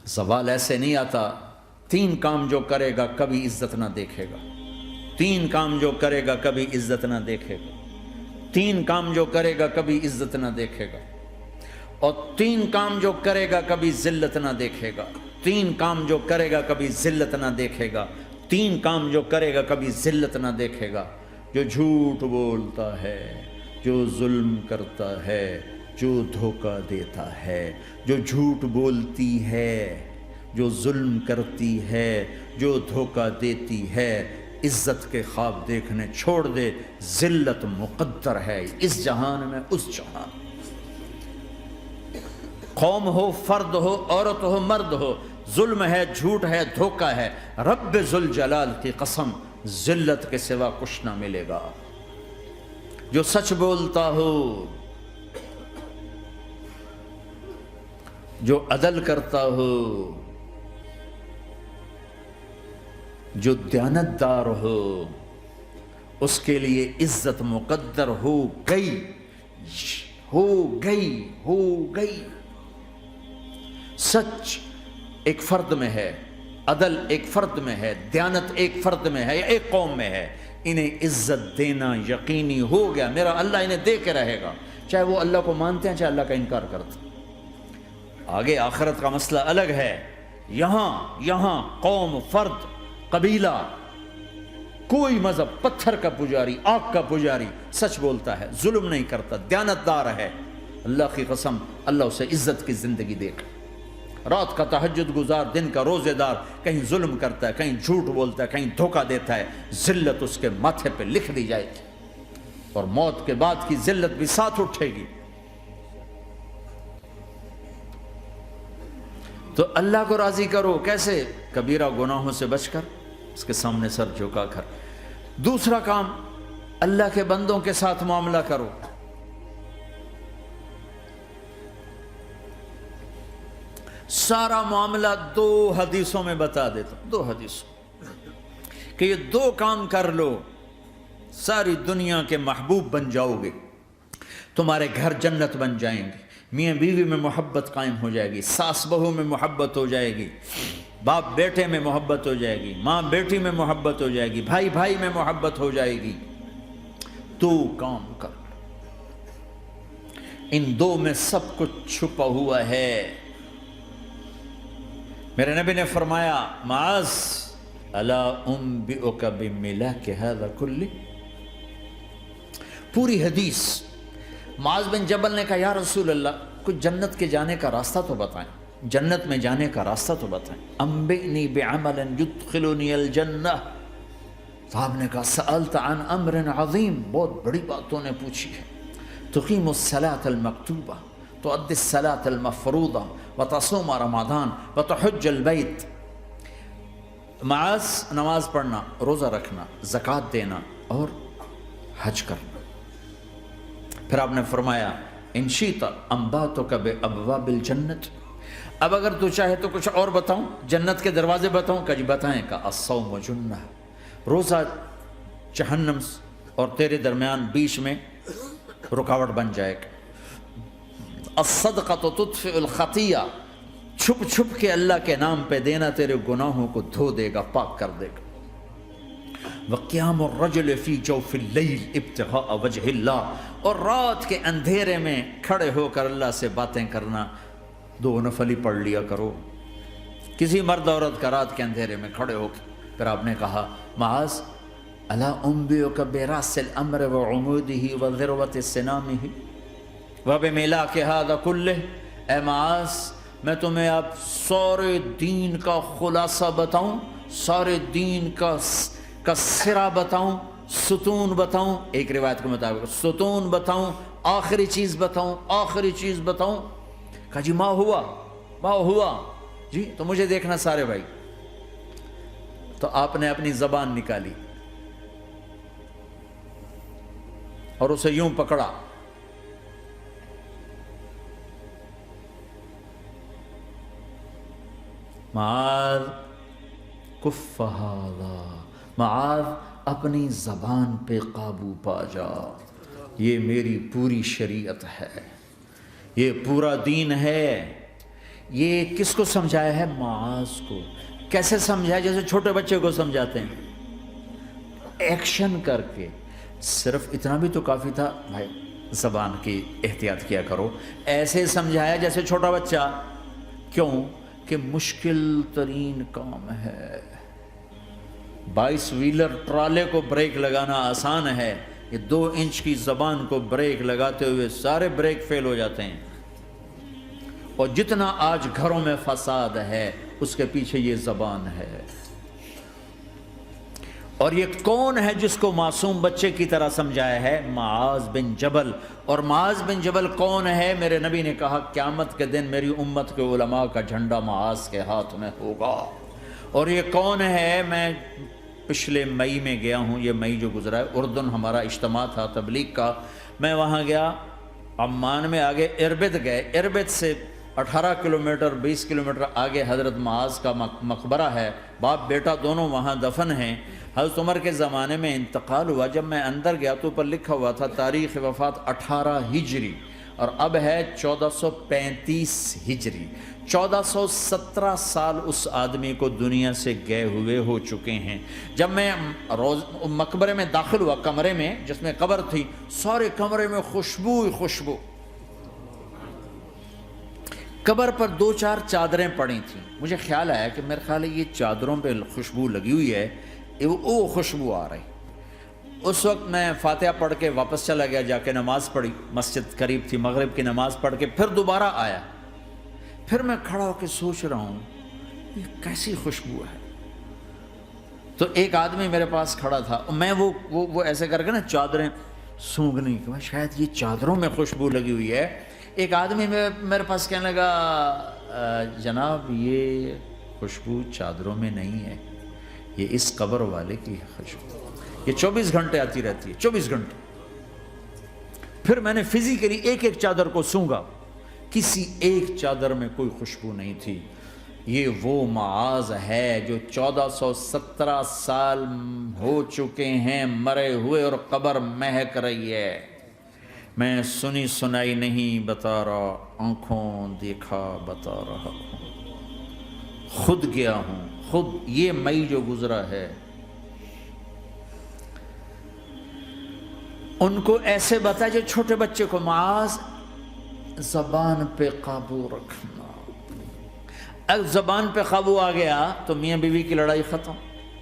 زوال ایسے نہیں آتا. 3 کام جو کرے گا کبھی عزت نہ دیکھے گا. 3 کام جو کرے گا کبھی عزت نہ دیکھے گا. 3 کام جو کرے گا کبھی عزت نہ دیکھے گا. اور 3 کام جو کرے گا کبھی ذلت نہ دیکھے گا. 3 کام جو کرے گا کبھی ذلت نہ دیکھے گا. 3 کام جو کرے گا کبھی ذلت نہ دیکھے گا. جو جھوٹ بولتا ہے، جو ظلم کرتا ہے، جو دھوکہ دیتا ہے، جو جھوٹ بولتی ہے، جو ظلم کرتی ہے، جو دھوکہ دیتی ہے، عزت کے خواب دیکھنے چھوڑ دے. ذلت مقدر ہے اس جہان میں اس جہان. قوم ہو، فرد ہو، عورت ہو، مرد ہو، ظلم ہے، جھوٹ ہے، دھوکہ ہے، رب ذوالجلال کی قسم ذلت کے سوا کچھ نہ ملے گا. جو سچ بولتا ہو، جو عدل کرتا ہو، جو دیانتدار ہو، اس کے لیے عزت مقدر ہو گئی، ہو گئی، ہو گئی. سچ ایک فرد میں ہے، عدل ایک فرد میں ہے، دیانت ایک فرد میں ہے یا ایک قوم میں ہے. انہیں عزت دینا یقینی ہو گیا. میرا اللہ انہیں دے کے رہے گا، چاہے وہ اللہ کو مانتے ہیں چاہے اللہ کا انکار کرتے ہیں. آگے آخرت کا مسئلہ الگ ہے. یہاں قوم، فرد، قبیلہ، کوئی مذہب، پتھر کا پجاری، آگ کا پجاری سچ بولتا ہے، ظلم نہیں کرتا، دیانتدار ہے، اللہ کی قسم اللہ اسے عزت کی زندگی دے گا. رات کا تہجد گزار، دن کا روزے دار، کہیں ظلم کرتا ہے، کہیں جھوٹ بولتا ہے، کہیں دھوکہ دیتا ہے، ذلت اس کے ماتھے پہ لکھ دی جائے گی اور موت کے بعد کی ذلت بھی ساتھ اٹھے گی. تو اللہ کو راضی کرو. کیسے؟ کبیرہ گناہوں سے بچ کر، اس کے سامنے سر جھکا کر. دوسرا کام، اللہ کے بندوں کے ساتھ معاملہ کرو. سارا معاملہ 2 حدیثوں میں بتا دیتا ہوں. 2 حدیثوں کہ یہ 2 کام کر لو، ساری دنیا کے محبوب بن جاؤ گے، تمہارے گھر جنت بن جائیں گے، میاں بیوی میں محبت قائم ہو جائے گی، ساس بہو میں محبت ہو جائے گی، باپ بیٹے میں محبت ہو جائے گی، ماں بیٹی میں محبت ہو جائے گی، بھائی بھائی میں محبت ہو جائے گی. 2 کام کر لو. ان 2 میں سب کچھ چھپا ہوا ہے. میرے نبی نے فرمایا معاذ الا انبئک بملاک ھذا کلہ. پوری حدیث. معاذ بن جبل نے کہا یا رسول اللہ کچھ جنت کے جانے کا راستہ تو بتائیں، جنت میں جانے کا راستہ تو بتائیں. انبئنی بعمل یدخلنی الجنہ. صاحب نے کہا سألت عن امر عظیم، بہت بڑی باتوں نے پوچھی ہے. تقیم الصلاة المکتوبہ، تؤدی الصلاة المفروضہ، وتصوم رمضان، وتحج البیت. معاذ نماز پڑھنا، روزہ رکھنا، زکوٰۃ دینا اور حج کرنا. پھر آپ نے فرمایا ان شئت انبأتک بابواب الجنت. اب اگر تو چاہے تو کچھ اور بتاؤں، جنت کے دروازے بتاؤں؟ کہ جی بتائیں. کہ الصوم جنہ، روزہ جہنم اور تیرے درمیان بیچ میں رکاوٹ بن جائے گا. الصدقۃ تطفئ الخطیہ، چھپ چھپ کے اللہ کے نام پہ دینا تیرے گناہوں کو دھو دے گا، پاک کر دے گا. وقیام الرجل فی جوف اللیل ابتغاء وجہ اللہ، اور رات کے اندھیرے میں کھڑے ہو کر اللہ سے باتیں کرنا. 2 نفل ہی پڑھ لیا کرو، کسی مرد عورت کا رات کے اندھیرے میں کھڑے ہو کے. پھر آپ نے کہا معاذ الا انبئک براس الامر وعمودہ وذروۃ سنامہ وبملاک ھذا کلہ. اے معاذ میں تمہیں اب سارے دین کا خلاصہ بتاؤں، سارے دین کا سرا بتاؤں، ستون بتاؤں، ایک روایت کے مطابق ستون بتاؤں، آخری چیز بتاؤں، آخری چیز بتاؤں. کہا جی ما ہوا جی تو مجھے دیکھنا سارے بھائی. تو آپ نے اپنی زبان نکالی اور اسے یوں پکڑا. معاذ کف ھذا، معاذ اپنی زبان پہ قابو پا جا. یہ میری پوری شریعت ہے، یہ پورا دین ہے، یہ کس کو سمجھایا ہے؟ معاذ کو۔ کیسے سمجھایا؟ جیسے چھوٹے بچے کو سمجھاتے ہیں، ایکشن کر کے۔ صرف اتنا بھی تو کافی تھا، بھائی زبان کی احتیاط کیا کرو، ایسے سمجھایا جیسے چھوٹا بچہ۔ کیوں کہ مشکل ترین کام ہے۔ 22 ویلر ٹرالے کو بریک لگانا آسان ہے، یہ 2 انچ کی زبان کو بریک لگاتے ہوئے سارے بریک فیل ہو جاتے ہیں۔ اور جتنا آج گھروں میں فساد ہے اس کے پیچھے یہ زبان ہے۔ اور یہ کون ہے جس کو معصوم بچے کی طرح سمجھایا ہے؟ معاذ بن جبل۔ اور معاذ بن جبل کون ہے؟ میرے نبی نے کہا قیامت کے دن میری امت کے علماء کا جھنڈا معاذ کے ہاتھ میں ہوگا۔ اور یہ کون ہے؟ میں پچھلے مئی میں گیا ہوں، یہ مئی جو گزرا ہے، اردن ہمارا اجتماع تھا تبلیغ کا، میں وہاں گیا، عمان میں آگے اربد گئے، اربد سے 18 کلومیٹر 20 کلومیٹر آگے حضرت معاذ کا مقبرہ ہے، باپ بیٹا دونوں وہاں دفن ہیں۔ حضرت عمر کے زمانے میں انتقال ہوا، جب میں اندر گیا تو اوپر لکھا ہوا تھا تاریخ وفات 18 ہجری، اور اب ہے 1435 ہجری۔ 1417 سال اس آدمی کو دنیا سے گئے ہوئے ہو چکے ہیں۔ جب میں مقبرے میں داخل ہوا، کمرے میں جس میں قبر تھی، سارے کمرے میں خوشبو ہی خوشبو۔ قبر پر 2-4 چادریں پڑی تھیں، مجھے خیال آیا کہ میرے خیال ہے یہ چادروں پہ خوشبو لگی ہوئی ہے، وہ خوشبو آ رہی۔ اس وقت میں فاتحہ پڑھ کے واپس چلا گیا، جا کے نماز پڑھی، مسجد قریب تھی، مغرب کی نماز پڑھ کے پھر دوبارہ آیا۔ پھر میں کھڑا ہو کے سوچ رہا ہوں یہ کیسی خوشبو ہے۔ تو ایک آدمی میرے پاس کھڑا تھا، میں وہ ایسے کر کے نا چادریں سونگھنے کی، شاید یہ چادروں میں خوشبو لگی ہوئی ہے۔ ایک آدمی میرے پاس کہنے لگا جناب یہ خوشبو چادروں میں نہیں ہے، یہ اس قبر والے کی خوشبو، یہ 24 گھنٹے آتی رہتی ہے، 24 گھنٹے۔ پھر میں نے فزیکلی ایک چادر کو سونگا، کسی ایک چادر میں کوئی خوشبو نہیں تھی۔ یہ وہ معاذ ہے جو 1417 سال ہو چکے ہیں مرے ہوئے، اور قبر مہک رہی ہے۔ میں سنی سنائی نہیں بتا رہا، آنکھوں دیکھا بتا رہا ہوں، خود گیا ہوں، خود یہ مئی جو گزرا ہے۔ ان کو ایسے بتا جو چھوٹے بچے کو، معاذ زبان پہ قابو رکھنا۔ اگر زبان پہ قابو آ گیا تو میاں بیوی کی لڑائی ختم۔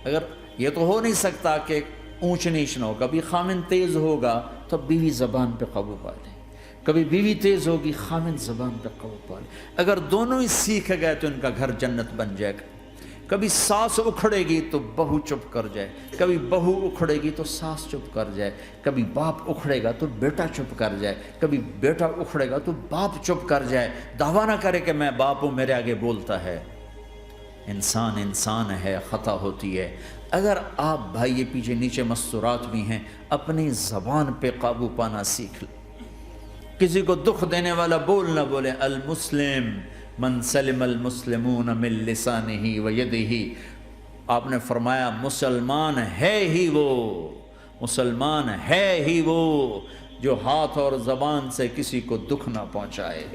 اگر یہ تو ہو نہیں سکتا کہ اونچ نیچ نہ ہو، کبھی خامن تیز ہوگا تو بیوی زبان پہ قابو پا لے، کبھی بیوی تیز ہوگی خامن زبان پہ قابو پا لے۔ اگر دونوں ہی سیکھ گئے تو ان کا گھر جنت بن جائے گا۔ کبھی ساس اکھڑے گی تو بہو چپ کر جائے، کبھی بہو اکھڑے گی تو ساس چپ کر جائے، کبھی باپ اکھڑے گا تو بیٹا چپ کر جائے، کبھی بیٹا اکھڑے گا تو باپ چپ کر جائے۔ دعویٰ نہ کرے کہ میں باپ ہوں میرے آگے بولتا ہے۔ انسان انسان ہے، خطا ہوتی ہے۔ اگر آپ بھائی یہ پیچھے نیچے مستورات بھی ہیں، اپنی زبان پہ قابو پانا سیکھ لیں۔ کسی کو دکھ دینے والا بول نہ بولے۔ المسلم من سلم المسلمون من لسانہ و یدہ، آپ نے فرمایا مسلمان ہے ہی وہ، مسلمان ہے ہی وہ جو ہاتھ اور زبان سے کسی کو دکھ نہ پہنچائے۔